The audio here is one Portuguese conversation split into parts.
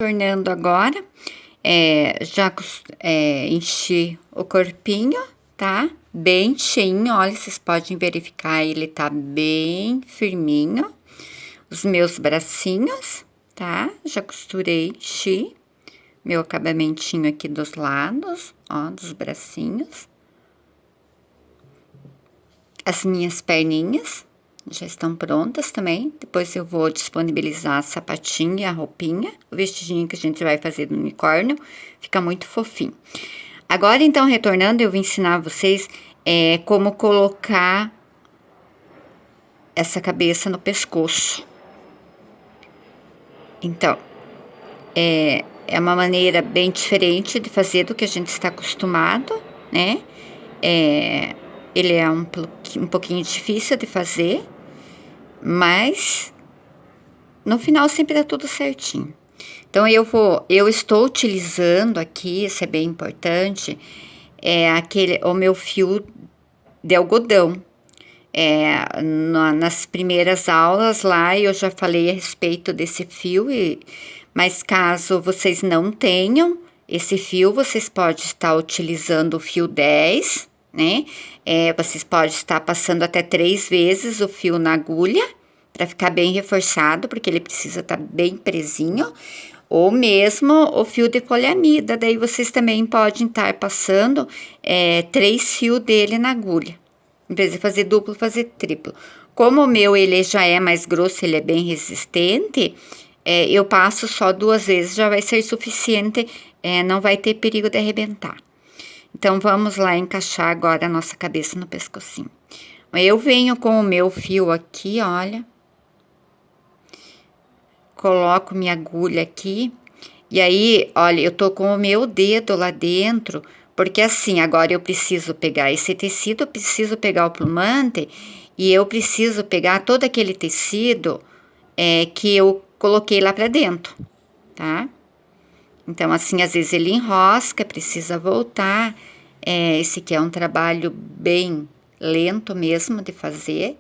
Tornando agora, já enchi o corpinho, tá? Bem cheinho, olha, vocês podem verificar, ele tá bem firminho. Os meus bracinhos, tá? Já costurei, enchi meu acabamentinho aqui dos lados, ó, dos bracinhos. As minhas perninhas já estão prontas também. Depois eu vou disponibilizar a sapatinha e a roupinha. O vestidinho que a gente vai fazer do unicórnio. Fica muito fofinho. Agora, então, retornando, eu vou ensinar vocês como colocar essa cabeça no pescoço. Então, é uma maneira bem diferente de fazer do que a gente está acostumado, né? Ele é um pouquinho difícil de fazer, mas no final sempre dá tudo certinho. Então, eu estou utilizando aqui, isso é bem importante, o meu fio de algodão. Nas primeiras aulas lá, eu já falei a respeito desse fio, mas caso vocês não tenham esse fio, vocês podem estar utilizando o fio 10, né? Vocês podem estar passando até 3 vezes o fio na agulha, para ficar bem reforçado, porque ele precisa estar bem presinho, ou mesmo o fio de poliamida, daí vocês também podem estar passando 3 fios dele na agulha, em vez de fazer duplo, fazer triplo. Como o meu, ele já é mais grosso, ele é bem resistente, eu passo só 2 vezes, já vai ser suficiente, não vai ter perigo de arrebentar. Então, vamos lá encaixar agora a nossa cabeça no pescocinho. Eu venho com o meu fio aqui, olha. Coloco minha agulha aqui. E aí, olha, eu tô com o meu dedo lá dentro, porque assim, agora eu preciso pegar esse tecido, eu preciso pegar o plumante, e eu preciso pegar todo aquele tecido que eu coloquei lá pra dentro, tá? Então, assim, às vezes ele enrosca, precisa voltar. Esse aqui é um trabalho bem lento mesmo de fazer.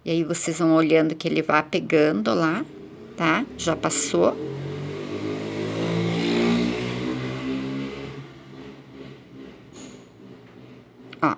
E aí, vocês vão olhando que ele vai pegando lá, tá? Já passou. Ó.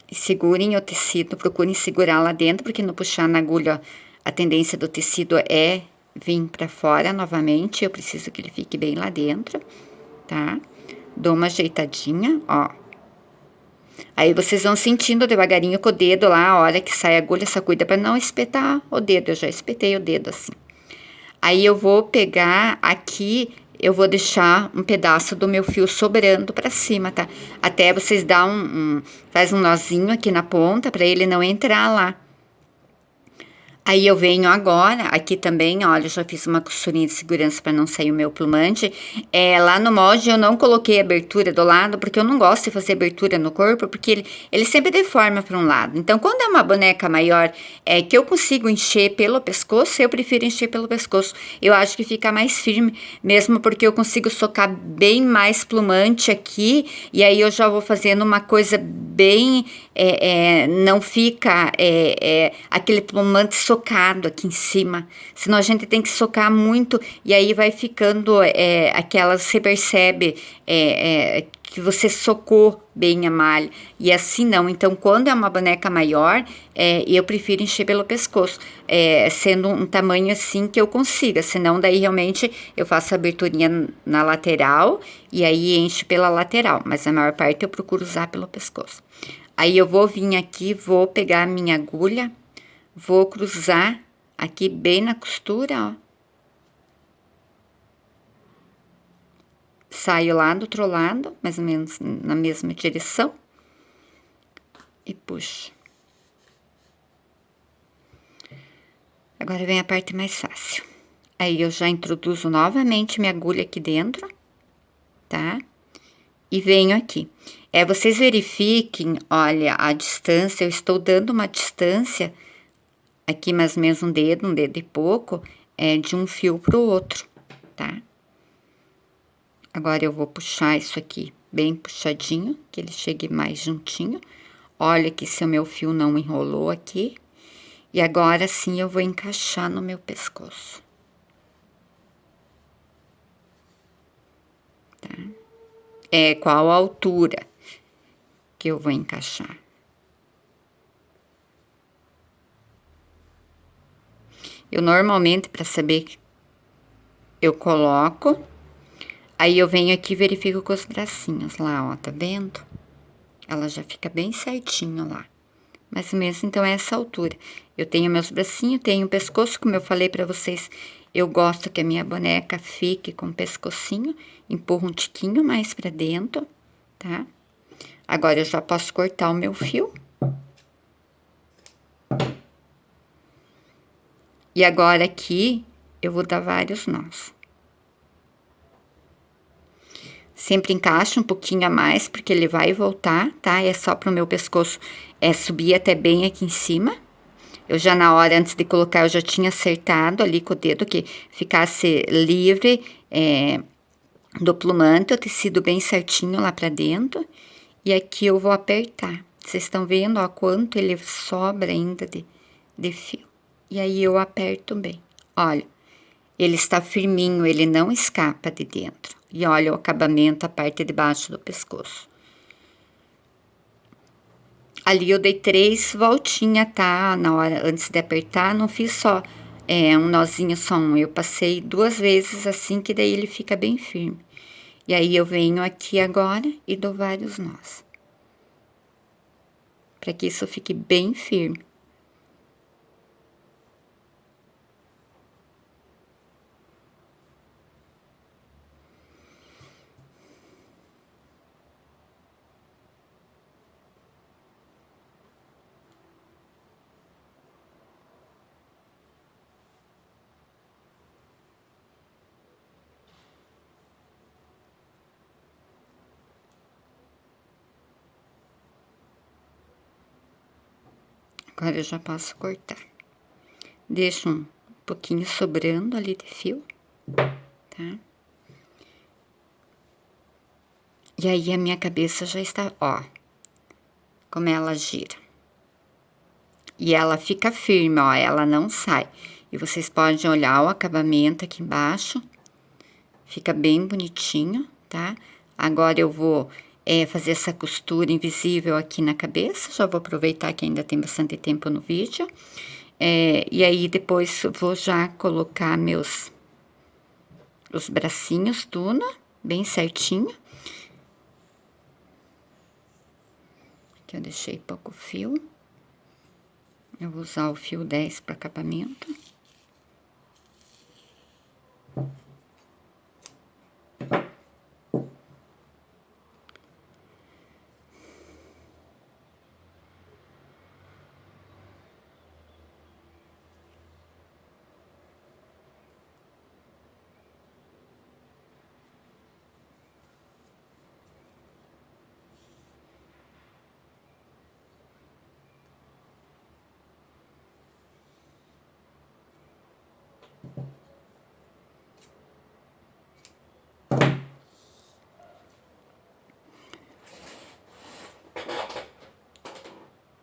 E segurem o tecido, procurem segurar lá dentro, porque no puxar na agulha, a tendência do tecido é vir pra fora novamente. Eu preciso que ele fique bem lá dentro, tá? Dou uma ajeitadinha, ó. Aí, vocês vão sentindo devagarinho com o dedo lá, a hora que sai a agulha, só cuida pra não espetar o dedo. Eu já espetei o dedo assim. Aí, eu vou pegar aqui, eu vou deixar um pedaço do meu fio sobrando pra cima, tá? Até vocês faz um nozinho aqui na ponta pra ele não entrar lá. Aí, eu venho agora, aqui também, olha, eu já fiz uma costurinha de segurança para não sair o meu plumante. Lá no molde eu não coloquei abertura do lado, porque eu não gosto de fazer abertura no corpo, porque ele sempre deforma para um lado. Então, quando é uma boneca maior, que eu consigo encher pelo pescoço, eu prefiro encher pelo pescoço. Eu acho que fica mais firme, mesmo porque eu consigo socar bem mais plumante aqui, e aí eu já vou fazendo uma coisa bem... não fica aquele plumante socado aqui em cima, senão a gente tem que socar muito, e aí vai ficando você percebe que você socou bem a malha, e assim não. Então, quando é uma boneca maior, eu prefiro encher pelo pescoço, sendo um tamanho assim que eu consiga, senão daí realmente eu faço a aberturinha na lateral, e aí encho pela lateral, mas a maior parte eu procuro usar pelo pescoço. Aí, eu vou vir aqui, vou pegar a minha agulha, vou cruzar aqui bem na costura, ó. Saio lá do outro lado, mais ou menos na mesma direção. E puxo. Agora vem a parte mais fácil. Aí, eu já introduzo novamente minha agulha aqui dentro, tá? E venho aqui. Vocês verifiquem, olha, a distância, eu estou dando uma distância, aqui mais ou menos um dedo e pouco, de um fio pro outro, tá? Agora, eu vou puxar isso aqui bem puxadinho, que ele chegue mais juntinho. Olha que se o meu fio não enrolou aqui. E agora, sim, eu vou encaixar no meu pescoço. qual a altura que eu vou encaixar. Eu normalmente, para saber, eu coloco, aí eu venho aqui e verifico com os bracinhos lá, ó, tá vendo? Ela já fica bem certinho lá. Mais ou menos, então, é essa altura. Eu tenho meus bracinhos, tenho o pescoço, como eu falei pra vocês, eu gosto que a minha boneca fique com o pescocinho, empurro um tiquinho mais pra dentro, tá? Agora, eu já posso cortar o meu fio. E agora, aqui, eu vou dar vários nós. Sempre encaixa um pouquinho a mais, porque ele vai voltar, tá? É só pro meu pescoço subir até bem aqui em cima. Eu já na hora, antes de colocar, eu já tinha acertado ali com o dedo, que ficasse livre do plumante, o tecido bem certinho lá pra dentro. E aqui eu vou apertar. Vocês estão vendo, ó, quanto ele sobra ainda de fio. E aí eu aperto bem. Olha, ele está firminho, ele não escapa de dentro. E olha o acabamento, a parte de baixo do pescoço. Ali eu dei 3 voltinhas, tá? Na hora, antes de apertar, não fiz só um nozinho, só um. Eu passei 2 vezes assim, que daí ele fica bem firme. E aí eu venho aqui agora e dou vários nós. Para que isso fique bem firme. Agora eu já posso cortar. Deixo um pouquinho sobrando ali de fio, tá? E aí a minha cabeça já está, ó, como ela gira. E ela fica firme, ó, ela não sai. E vocês podem olhar o acabamento aqui embaixo. Fica bem bonitinho, tá? Agora eu vou fazer essa costura invisível aqui na cabeça. Já vou aproveitar que ainda tem bastante tempo no vídeo. E aí depois eu vou já colocar os bracinhos tudo, bem certinho. Aqui eu deixei pouco fio. Eu vou usar o fio 10 para acabamento.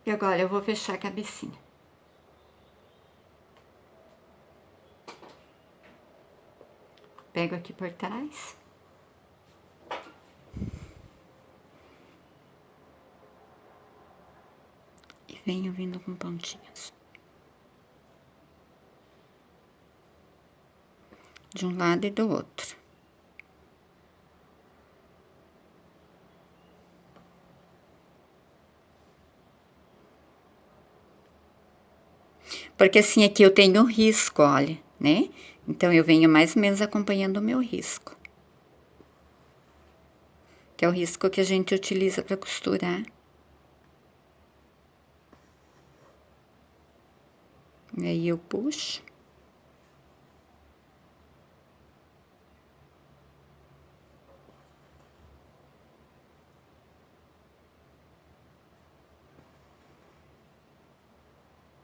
E agora eu vou fechar a cabecinha. Pego aqui por trás. E venho vindo com pontinhas. De um lado e do outro. Porque assim, aqui eu tenho risco, olha, né? Então, eu venho mais ou menos acompanhando o meu risco. Que é o risco que a gente utiliza para costurar. E aí, eu puxo.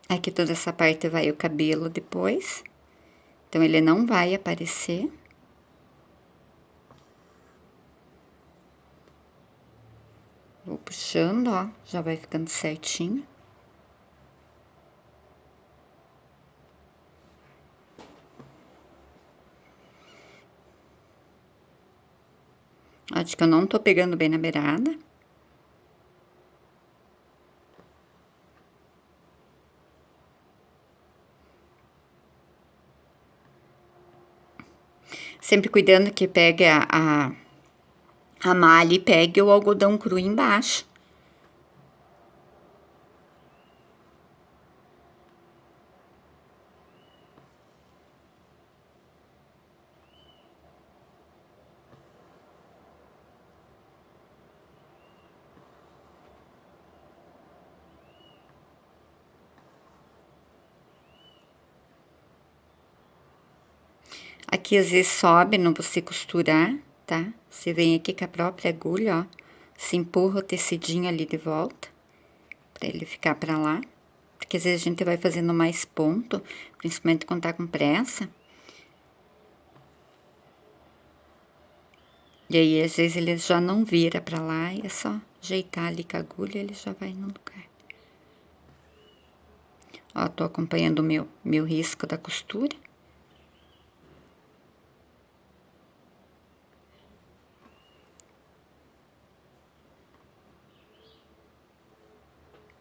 Aqui toda essa parte vai o cabelo depois. Então, ele não vai aparecer. Vou puxando, ó, já vai ficando certinho. Acho que eu não tô pegando bem na beirada. Sempre cuidando que pegue a malha e pegue o algodão cru embaixo. Aqui às vezes sobe, não você costurar, tá? Você vem aqui com a própria agulha, ó. Se empurra o tecidinho ali de volta, pra ele ficar pra lá. Porque às vezes a gente vai fazendo mais ponto, principalmente quando tá com pressa. E aí às vezes ele já não vira pra lá e é só ajeitar ali com a agulha, ele já vai no lugar. Ó, tô acompanhando o meu risco da costura.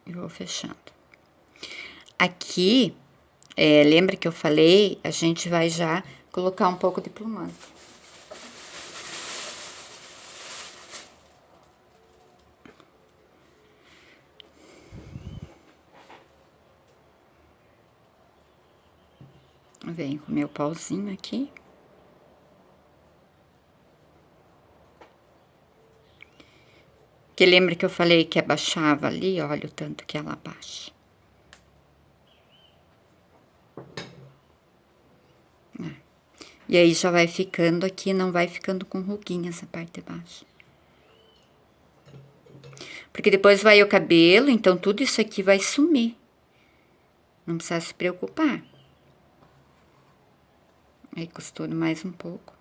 E vou fechando. Aqui, lembra que eu falei? A gente vai já colocar um pouco de plumagem. Venho com meu pauzinho aqui. Que lembra que eu falei que abaixava ali? Olha o tanto que ela abaixa. E aí já vai ficando aqui, não vai ficando com ruguinhas a parte de baixo. Porque depois vai o cabelo, então tudo isso aqui vai sumir. Não precisa se preocupar. Aí costuro mais um pouco.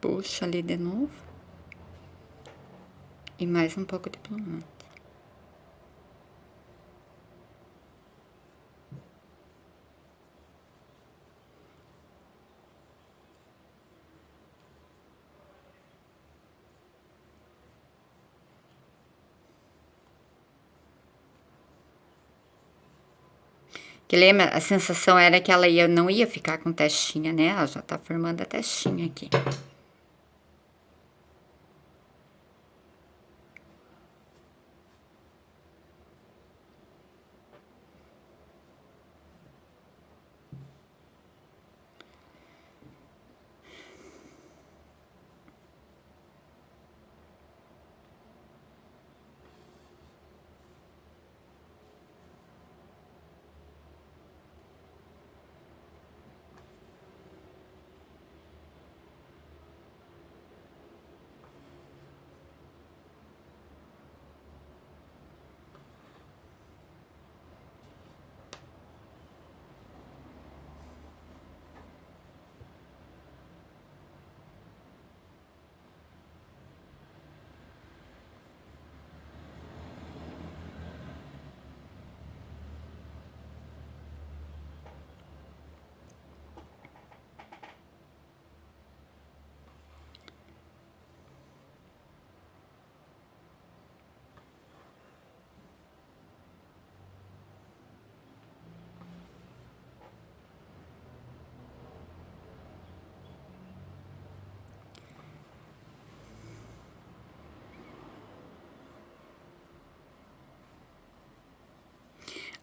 Puxa ali de novo. E mais um pouco de plumagem. Que lembra, a sensação era que ela não ia ficar com testinha, né? Ela já tá formando a testinha aqui.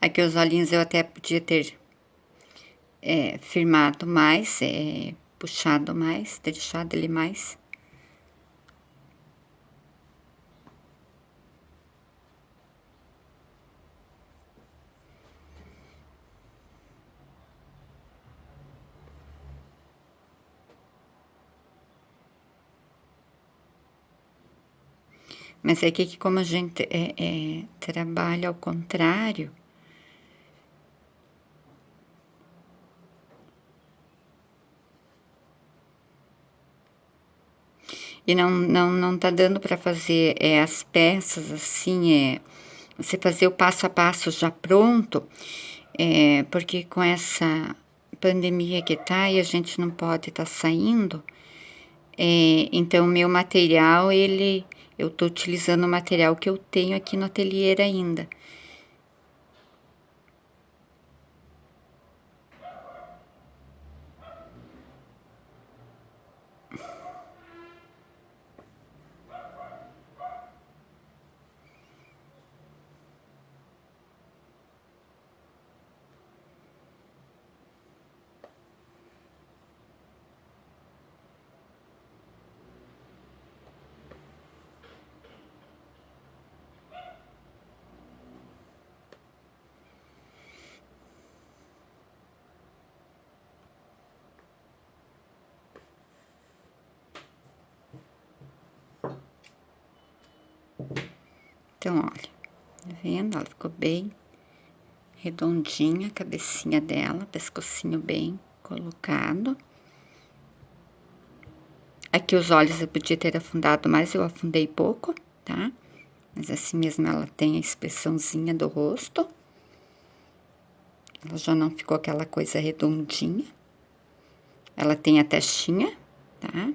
Aqui os olhinhos eu até podia ter firmado mais, puxado mais, ter deixado ele mais. Mas é que como a gente trabalha ao contrário, e não tá dando para fazer as peças assim, você fazer o passo a passo já pronto, porque com essa pandemia que tá e a gente não pode estar saindo, então o meu material, eu tô utilizando o material que eu tenho aqui no ateliê ainda. Então, olha, tá vendo? Ela ficou bem redondinha, a cabecinha dela, pescocinho bem colocado. Aqui os olhos eu podia ter afundado mais, eu afundei pouco, tá? Mas assim mesmo ela tem a expressãozinha do rosto. Ela já não ficou aquela coisa redondinha. Ela tem a testinha, tá?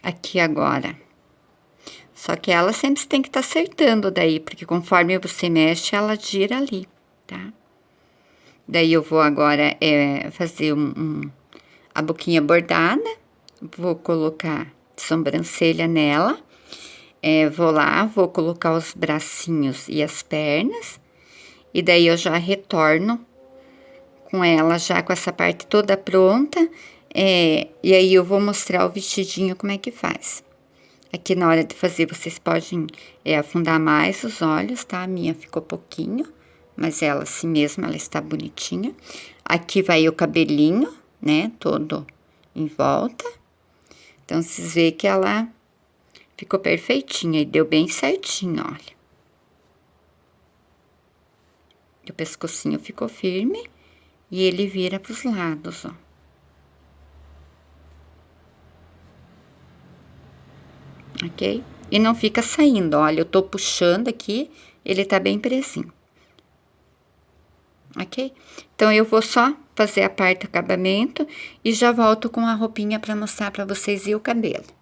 Aqui agora. Só que ela sempre tem que estar acertando daí, porque conforme você mexe, ela gira ali, tá? Daí eu vou agora fazer a boquinha bordada, vou colocar sobrancelha nela, vou lá, vou colocar os bracinhos e as pernas, e daí eu já retorno com ela já com essa parte toda pronta, e aí eu vou mostrar o vestidinho como é que faz. Aqui na hora de fazer vocês podem afundar mais os olhos, tá? A minha ficou pouquinho, mas ela assim mesmo, ela está bonitinha. Aqui vai o cabelinho, né, todo em volta. Então, vocês veem que ela ficou perfeitinha e deu bem certinho, olha. O pescocinho ficou firme e ele vira pros lados, ó. Ok? E não fica saindo, olha, eu tô puxando aqui, ele tá bem presinho. Ok? Então, eu vou só fazer a parte do acabamento e já volto com a roupinha pra mostrar pra vocês e o cabelo.